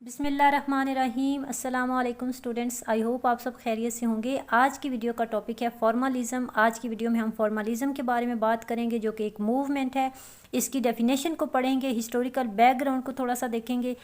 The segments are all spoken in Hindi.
बिस्मिल्लाहिर्रहमानिर्रहीम। अस्सलाम वालेकुम स्टूडेंट्स, आई होप आप सब खैरियत से होंगे। आज की वीडियो का टॉपिक है फॉर्मलिज़म। आज की वीडियो में हम फॉर्मलिज़म के बारे में बात करेंगे, जो कि एक मूवमेंट है। इसकी डेफिनेशन को पढ़ेंगे, हिस्टोरिकल बैकग्राउंड को थोड़ा सा देखेंगे।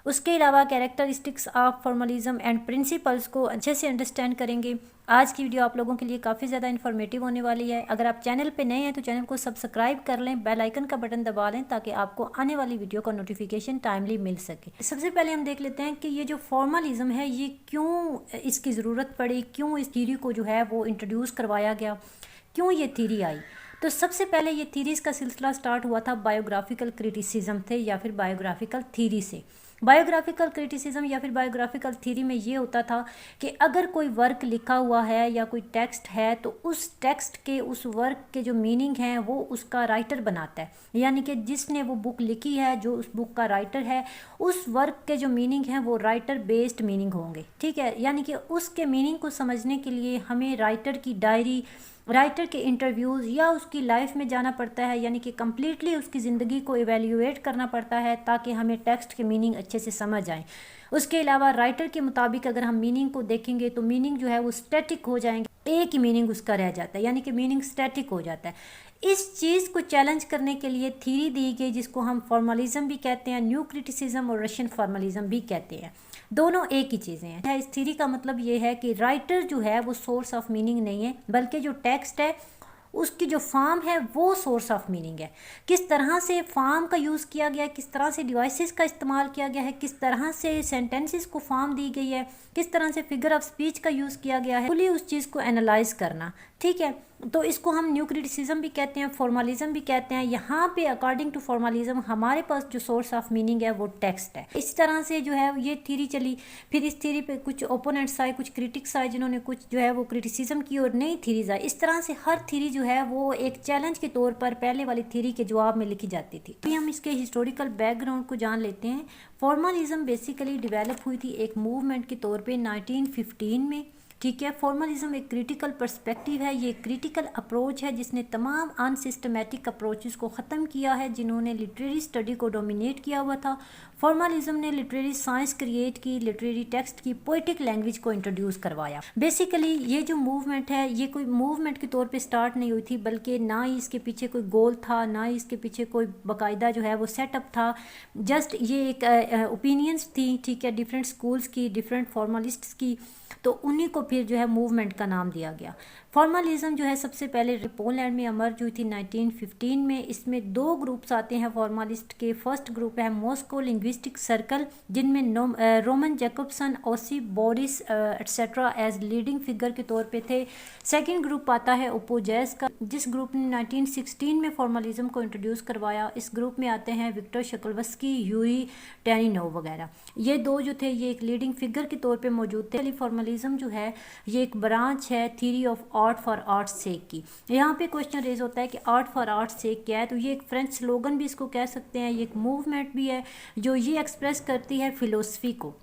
उसके अलावा कैरेक्टरिस्टिक्स ऑफ फॉर्मलिज़म एंड प्रिंसिपल्स को अच्छे से अंडरस्टैंड करेंगे। आज की वीडियो आप लोगों के लिए काफ़ी ज़्यादा इन्फॉर्मेटिव होने वाली है। अगर आप चैनल पे नए हैं तो चैनल को सब्सक्राइब कर लें, बेल आइकन का बटन दबा लें ताकि आपको आने वाली वीडियो का नोटिफिकेशन टाइमली मिल सके। सबसे पहले हम देख लेते हैं कि ये जो फॉर्मलिज़म है ये क्यों इसकी ज़रूरत पड़ी, क्यों इस थ्योरी को जो है वो इंट्रोड्यूस करवाया गया, क्यों ये थ्योरी आई। तो सबसे पहले ये थ्योरीज का सिलसिला स्टार्ट हुआ था बायोग्राफिकल क्रिटिसिज्म थे या फिर बायोग्राफिकल थ्योरी से। बायोग्राफिकल क्रिटिसिज्म या फिर बायोग्राफिकल थ्योरी में ये होता था कि अगर कोई वर्क लिखा हुआ है या कोई टेक्स्ट है तो उस टेक्स्ट के, उस वर्क के जो मीनिंग हैं वो उसका राइटर बनाता है। यानी कि जिसने वो बुक लिखी है, जो उस बुक का राइटर है, उस वर्क के जो मीनिंग हैं वो राइटर बेस्ड मीनिंग होंगे। ठीक है, यानी कि उसके मीनिंग को समझने के लिए हमें राइटर की डायरी, राइटर के इंटरव्यूज़ या उसकी लाइफ में जाना पड़ता है, यानी कि कम्प्लीटली उसकी ज़िंदगी को इवेल्युएट करना पड़ता है ताकि हमें टेक्स्ट के मीनिंग अच्छे से समझ आए। उसके अलावा राइटर के मुताबिक अगर हम मीनिंग को देखेंगे तो मीनिंग जो है वो स्टैटिक हो जाएंगे, एक ही मीनिंग उसका रह जाता है, यानी कि मीनिंग स्टैटिक हो जाता है। इस चीज़ को चैलेंज करने के लिए थ्योरी दी गई जिसको हम फॉर्मलिज्म भी कहते हैं, न्यू क्रिटिसिज्म और रशियन फॉर्मलिज्म भी कहते हैं। दोनों एक ही चीज़ें हैं। इस थ्योरी का मतलब ये है कि राइटर जो है वो सोर्स ऑफ मीनिंग नहीं है, बल्कि जो टेक्स्ट है उसकी जो फॉर्म है वो सोर्स ऑफ मीनिंग है। किस तरह से फॉर्म का यूज़ किया गया है, किस तरह से डिवाइसेस का इस्तेमाल किया गया है, किस तरह से सेंटेंसेस को फॉर्म दी गई है, किस तरह से फिगर ऑफ स्पीच का यूज़ किया गया है, फुली उस चीज़ को एनालाइज करना। ठीक है, तो इसको हम न्यू क्रिटिसिज्म भी कहते हैं, फॉर्मलिज्म भी कहते हैं। यहाँ पे अकॉर्डिंग टू फॉर्मलिज्म हमारे पास जो सोर्स ऑफ मीनिंग है वो टेक्स्ट है। इस तरह से जो है ये थ्योरी चली। फिर इस थ्योरी पे कुछ ओपोनेंट्स आए, कुछ क्रिटिक्स आए जिन्होंने कुछ जो है वो क्रिटिसिज्म की और नई थ्योरीज आई। इस तरह से हर थ्योरी जो है वो एक चैलेंज के तौर पर पहले वाली थ्योरी के जवाब में लिखी जाती थी। अभी हम इसके हिस्टोरिकल बैकग्राउंड को जान लेते हैं। फॉर्मलिज्म बेसिकली डेवलप हुई थी एक मूवमेंट के तौर पे 1915 में। ठीक है, फॉर्मलिज्म एक क्रिटिकल पर्सपेक्टिव है, ये क्रिटिकल अप्रोच है जिसने तमाम अनसिस्टमेटिक अप्रोचेस को ख़त्म किया है जिन्होंने लिटरेरी स्टडी को डोमिनेट किया हुआ था। फॉर्मलिज्म ने लिटरेरी साइंस क्रिएट की, लिटरेरी टेक्स्ट की, पोइटिक लैंग्वेज को इंट्रोड्यूस करवाया। बेसिकली ये जो मूवमेंट है ये कोई मूवमेंट के तौर पे स्टार्ट नहीं हुई थी, बल्कि ना ही इसके पीछे कोई गोल था, ना ही इसके पीछे कोई बाकायदा जो है वो सेटअप था। जस्ट ये एक ओपिनियंस थी, ठीक है, डिफरेंट स्कूल्स की, डिफरेंट फॉर्मलिस्ट्स की, तो उन्हीं को फिर जो है मूवमेंट का नाम दिया गया। फॉर्मलिज्म जो है सबसे पहले पोलैंड में इमर्ज हुई थी 1915 में। इसमें दो ग्रुप्स आते हैं फॉर्मलिस्ट के। फर्स्ट ग्रुप है मॉस्को लिंग्विस्टिक सर्कल, जिनमें Roman Jakobson, Osip Boris et cetera as leading figure के तौर पे थे। सेकंड ग्रुप आता है ओपोजेस का, जिस ग्रुप ने 1916 में फॉर्मलिज्म को इंट्रोड्यूस करवाया। इस ग्रुप में आते हैं विक्टर शकलवस्की, यूरी टेनिनोव वगैरह। ये दो जो थे ये एक लीडिंग फिगर के तौर पे मौजूद थे। फॉर्मलिज्म जो है ये एक ब्रांच है theory of art for art sake की। यहाँ पे क्वेश्चन रेज होता है कि आर्ट फॉर आर्ट सेक क्या है, तो ये एक फ्रेंच स्लोगन भी इसको कह सकते हैं, ये एक मूवमेंट भी है जो ये एक्सप्रेस करती है फिलोसफी को।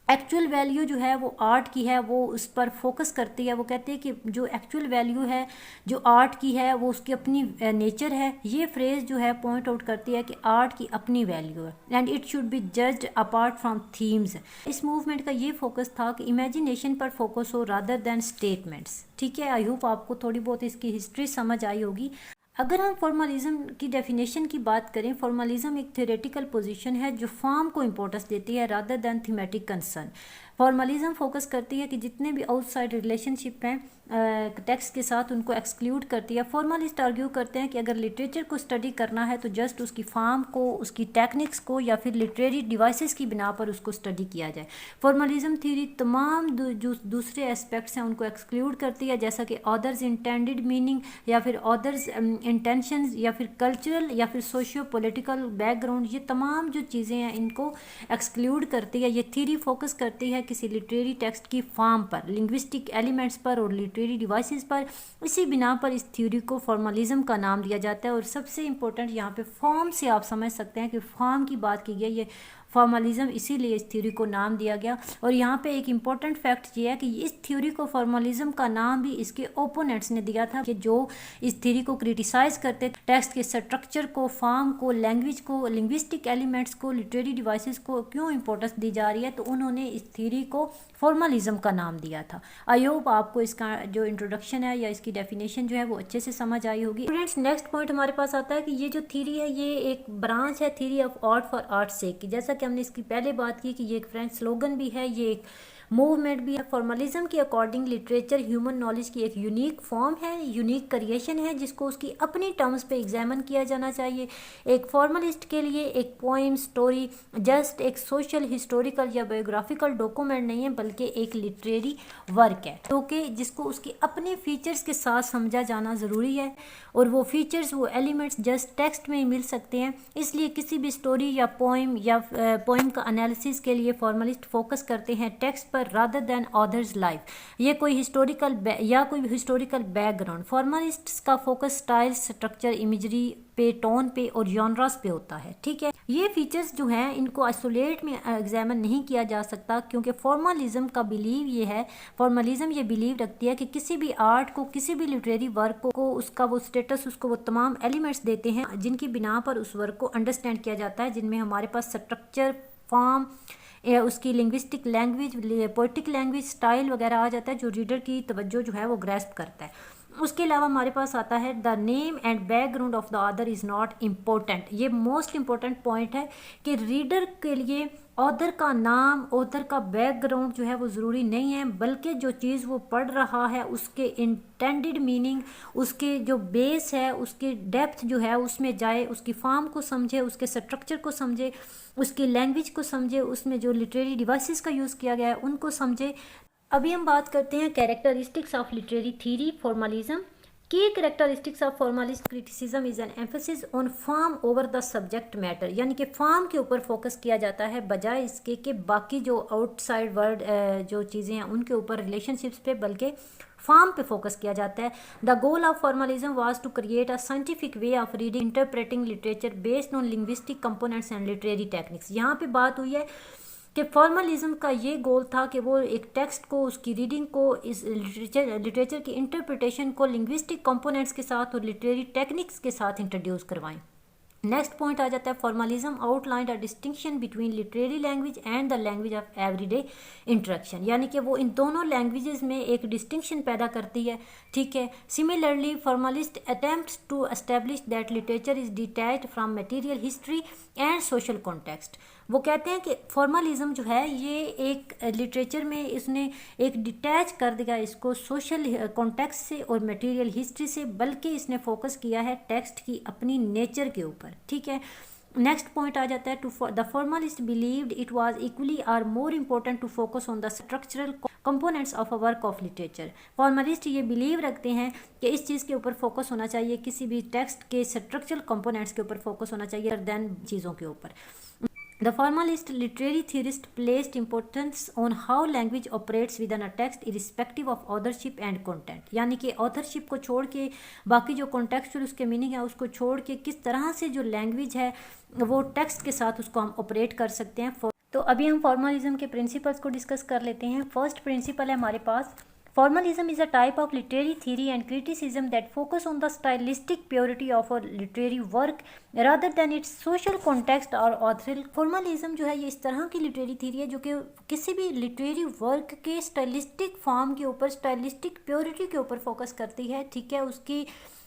एक्चुअल वैल्यू जो है वो आर्ट की है, वो उस पर फोकस करती है। वो कहते हैं कि जो एक्चुअल वैल्यू है जो आर्ट की है वो उसकी अपनी नेचर है। ये फ्रेज जो है पॉइंट आउट करती है कि आर्ट की अपनी वैल्यू है and it should be judged apart from themes. इस मूवमेंट का ये फोकस था कि इमेजिनेशन पर फोकस हो रादर दैन स्टेटमेंट्स। ठीक है, आई होप आपको थोड़ी बहुत इसकी हिस्ट्री समझ आई होगी। अगर हम फॉर्मलिज्म की डेफिनेशन की बात करें, फॉर्मलिज्म एक थ्योरेटिकल पोजीशन है जो फॉर्म को इंपॉर्टेंस देती है rather than thematic concern. Formalism focus करती है कि जितने भी आउटसाइड रिलेशनशिप हैं टेक्स्ट के साथ उनको एक्सक्लूड करती है। फॉर्मलिस्ट आर्ग्यू करते हैं कि अगर लिटरेचर को स्टडी करना है तो जस्ट उसकी फॉर्म को, उसकी टेक्निक्स को या फिर लिटरेरी डिवाइसेस की बिना पर उसको स्टडी किया जाए। फॉर्मलिज्म थ्योरी तमाम जो दूसरे एस्पेक्ट्स हैं उनको एक्सक्लूड करती है, जैसा कि ऑदर्स इंटेंडेड मीनिंग या फिर ऑदर्स इंटेंशंस या फिर कल्चरल या फिर सोशियो पॉलिटिकल बैकग्राउंड। ये तमाम जो चीज़ें हैं इनको एक्सक्लूड करती है। ये थ्योरी फोकस करती है किसी लिटरेरी टेक्स्ट की फॉर्म पर, लिंग्विस्टिक एलिमेंट्स पर और लिटरेरी डिवाइसेस पर। इसी बिना पर इस थ्योरी को फॉर्मलिज्म का नाम दिया जाता है। और सबसे इंपॉर्टेंट यहाँ पे फॉर्म से आप समझ सकते हैं कि फॉर्म की बात की गई है, फॉर्मलिज्म, इसीलिए इस थ्योरी को नाम दिया गया। और यहाँ पे एक इम्पॉर्टेंट फैक्ट ये है कि इस थ्योरी को फॉर्मलिज्म का नाम भी इसके ओपोनेंट्स ने दिया था, कि जो इस थ्योरी को क्रिटिसाइज करते, टेक्स्ट के स्ट्रक्चर को, फॉर्म को, लैंग्वेज को, लिंग्विस्टिक एलिमेंट्स को, लिटरेरी डिवाइसेस को क्यों इंपॉर्टेंस दी जा रही है, तो उन्होंने इस थ्योरी को फॉर्मलिज्म का नाम दिया था। आई होप आपको इसका जो इंट्रोडक्शन है या इसकी डेफिनेशन जो है वो अच्छे से समझ आई होगी। स्टूडेंट्स, नेक्स्ट पॉइंट हमारे पास आता है कि ये जो थ्योरी है ये एक ब्रांच है theory of art for art sake की। जैसा कि हमने इसकी पहले बात की कि ये एक फ्रेंच स्लोगन भी है, ये एक मूवमेंट भी है। फॉर्मलिज्म के अकॉर्डिंग लिटरेचर ह्यूमन नॉलेज की एक यूनिक फॉर्म है, यूनिक क्रिएशन है, जिसको उसकी अपनी टर्म्स पे एग्जामिन किया जाना चाहिए। एक फॉर्मलिस्ट के लिए एक पोइम, स्टोरी जस्ट एक सोशल, हिस्टोरिकल या बायोग्राफिकल डॉक्यूमेंट नहीं है, बल्कि एक लिटरेरी वर्क है, तो कि जिसको उसके अपने फीचर्स के साथ समझा जाना ज़रूरी है। और वो फीचर्स, वो एलिमेंट्स जस्ट टेक्स्ट में ही मिल सकते हैं। इसलिए किसी भी स्टोरी या पोइम का एनालिसिस के लिए फॉर्मलिस्ट फोकस करते हैं text rather than authors life, ये कोई हिस्टोरिकल बैकग्राउंड। फॉर्मलिस्ट्स का फोकस स्टाइल, स्ट्रक्चर, इमेजरी पे, टोन पे और जॉनरास पे होता है। ठीक है, ये फीचर्स जो हैं इनको आइसोलेट में एग्जामिन नहीं किया जा सकता, क्योंकि फॉर्मलिज्म का बिलीव ये है, फॉर्मलिज्म ये बिलीव रखती है कि किसी भी आर्ट को, किसी भी लिटरेरी वर्क को उसका वो स्टेटस, उसको वो तमाम एलिमेंट्स देते हैं जिनकी बिना पर उस वर्क को अंडरस्टैंड किया जाता है, जिनमें हमारे पास स्ट्रक्चर, फॉर्म, उसकी linguistic language, poetic language, style वगैरह आ जाता है, जो रीडर की तवज्जो जो है वो ग्रैस्प करता है। उसके अलावा हमारे पास आता है the name and background of the author is not important. ये मोस्ट इम्पोर्टेंट पॉइंट है कि रीडर के लिए ऑथर का नाम, ऑथर का बैकग्राउंड जो है वो ज़रूरी नहीं है, बल्कि जो चीज़ वो पढ़ रहा है उसके इंटेंडेड मीनिंग, उसके जो बेस है, उसकी डेप्थ जो है उसमें जाए, उसकी फॉर्म को समझे, उसके स्ट्रक्चर को समझे, उसकी लैंग्वेज को समझे, उसमें जो लिटरेरी डिवाइसेस का यूज़ किया गया है उनको समझे। अभी हम बात करते हैं characteristics of literary theory formalism. की characteristics of formalist criticism is an emphasis on form over the subject matter, यानी कि फॉर्म के ऊपर फोकस किया जाता है बजाय इसके कि बाकी जो आउटसाइड वर्ड जो चीज़ें हैं उनके ऊपर, रिलेशनशिप्स पे, बल्कि फॉर्म पे फोकस किया जाता है। The goal of formalism was to create a scientific way of reading, interpreting literature based on linguistic components and literary techniques. यहाँ पे बात हुई है कि फॉर्मलिज्म का ये गोल था कि वो एक टेक्स्ट को, उसकी रीडिंग को, इस लिटरेचर की इंटरप्रिटेशन को लिंग्विस्टिक कंपोनेंट्स के साथ और लिटरेरी टेक्निक्स के साथ इंट्रोड्यूस करवाएं। नेक्स्ट पॉइंट आ जाता है formalism outlined a distinction between literary language and the language of everyday interaction, यानी कि वो इन दोनों लैंग्वेजेस में एक डिस्टिंक्शन पैदा करती है। ठीक है, similarly formalist attempts to establish that literature is detached from material history and social context. वो कहते हैं कि फॉर्मलिज्म जो है ये एक लिटरेचर में इसने एक डिटैच कर दिया इसको सोशल कॉन्टेक्स्ट से और मटेरियल हिस्ट्री से, बल्कि इसने फोकस किया है टेक्स्ट की अपनी नेचर के ऊपर। ठीक है, नेक्स्ट पॉइंट आ जाता है to the formalist believed it was equally or more important to focus on the structural components of a work of literature. Formalist ये बिलीव रखते हैं कि इस चीज़ के ऊपर फोकस होना चाहिए, किसी भी टेक्स्ट के स्ट्रक्चरल कंपोनेंट्स के ऊपर फोकस होना चाहिए देन चीज़ों के ऊपर। The formalist literary theorist placed importance on how language operates within a text irrespective of authorship and content, यानी कि authorship को छोड़ के बाकी जो contextual उसके मीनिंग है उसको छोड़ के किस तरह से जो लैंग्वेज है वो टेक्स्ट के साथ उसको हम ऑपरेट कर सकते हैं। तो अभी हम फॉर्मलिज्म के प्रिंसिपल्स को डिस्कस कर लेते हैं। फर्स्ट प्रिंसिपल है हमारे पास, formalism is a type of literary theory and criticism that focus on the stylistic purity of a literary work rather than its social context or authorial। formalism जो है ये इस तरह की लिटरेरी थ्योरी है जो कि किसी भी लिटरेरी वर्क के स्टाइलिस्टिक फॉर्म के ऊपर, स्टाइलिस्टिक प्योरिटी के ऊपर फोकस करती है। ठीक है, उसकी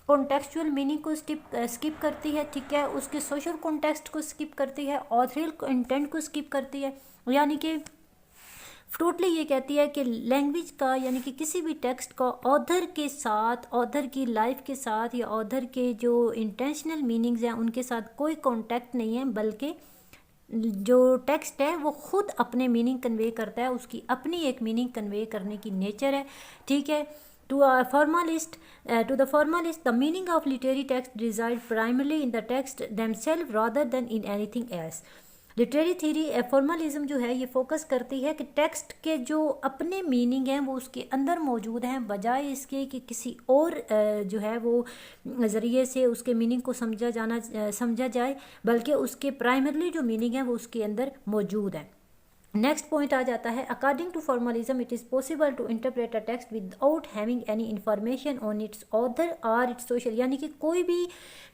कॉन्टेक्चुअल मीनिंग को स्किप करती है। ठीक है, उसके सोशल कॉन्टेक्स्ट को स्किप करती है, ऑथरियल इंटेंट को स्किप करती है, यानी कि टोटली ये कहती है कि लैंग्वेज का, यानी कि किसी भी टेक्स्ट का ऑथर के साथ, ऑथर की लाइफ के साथ या ऑथर के जो इंटेंशनल मीनिंग्स हैं उनके साथ कोई कांटेक्ट नहीं है, बल्कि जो टेक्स्ट है वो खुद अपने मीनिंग कन्वे करता है, उसकी अपनी एक मीनिंग कन्वे करने की नेचर है। ठीक है, to the formalist the meaning of literary text resides primarily in the text themselves rather than in anything else। Literary theory formalism जो है ये फोकस करती है कि टेक्स्ट के जो अपने मीनिंग हैं वो उसके अंदर मौजूद हैं, बजाय इसके कि किसी और जो है वो ज़रिए से उसके मीनिंग को समझा जाए, बल्कि उसके प्राइमरली जो मीनिंग है वो उसके अंदर मौजूद है। नेक्स्ट पॉइंट आ जाता है, according to formalism it is possible to interpret a text without having any information on its author और इट्स सोशल, यानी कि कोई भी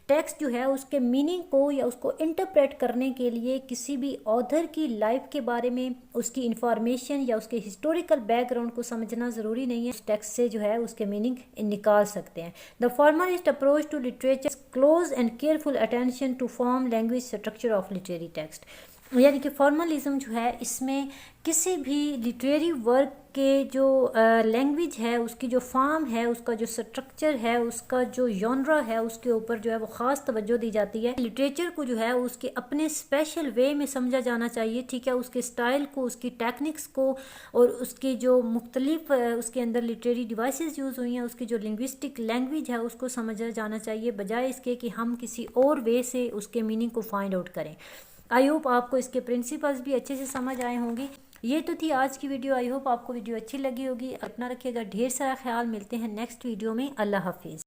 टेक्स्ट जो है उसके मीनिंग को या उसको इंटरप्रेट करने के लिए किसी भी ऑथर की लाइफ के बारे में उसकी इंफॉर्मेशन या उसके हिस्टोरिकल बैकग्राउंड को समझना ज़रूरी नहीं है। उस टेक्स्ट से जो है उसके मीनिंग निकाल सकते हैं। The formalist approach to literature close and careful attention to form language structure of literary text, यानी कि फॉर्मलिज्म जो है इसमें किसी भी लिटरेरी वर्क के जो लैंग्वेज है, उसकी जो फॉर्म है, उसका जो स्ट्रक्चर है, उसका जो जॉनरा है, उसके ऊपर जो है वो ख़ास तवज्जो दी जाती है। लिटरेचर को जो है उसके अपने स्पेशल वे में समझा जाना चाहिए, ठीक है, उसके स्टाइल को, उसकी टेक्निक्स को और उसकी जो मुख्तलिफ उसके अंदर लिटरेरी डिवाइसेस यूज़ हुई हैं, उसकी जो लिंग्विस्टिक लैंग्वेज है उसको समझा जाना चाहिए, बजाय इसके कि हम किसी और वे से उसके मीनिंग को फाइंड आउट करें। आई होप आपको इसके प्रिंसिपल्स भी अच्छे से समझ आए होंगे। ये तो थी आज की वीडियो। आई होप आपको वीडियो अच्छी लगी होगी। अपना रखिएगा ढेर सारा ख्याल। मिलते हैं नेक्स्ट वीडियो में। अल्लाह हाफिज़।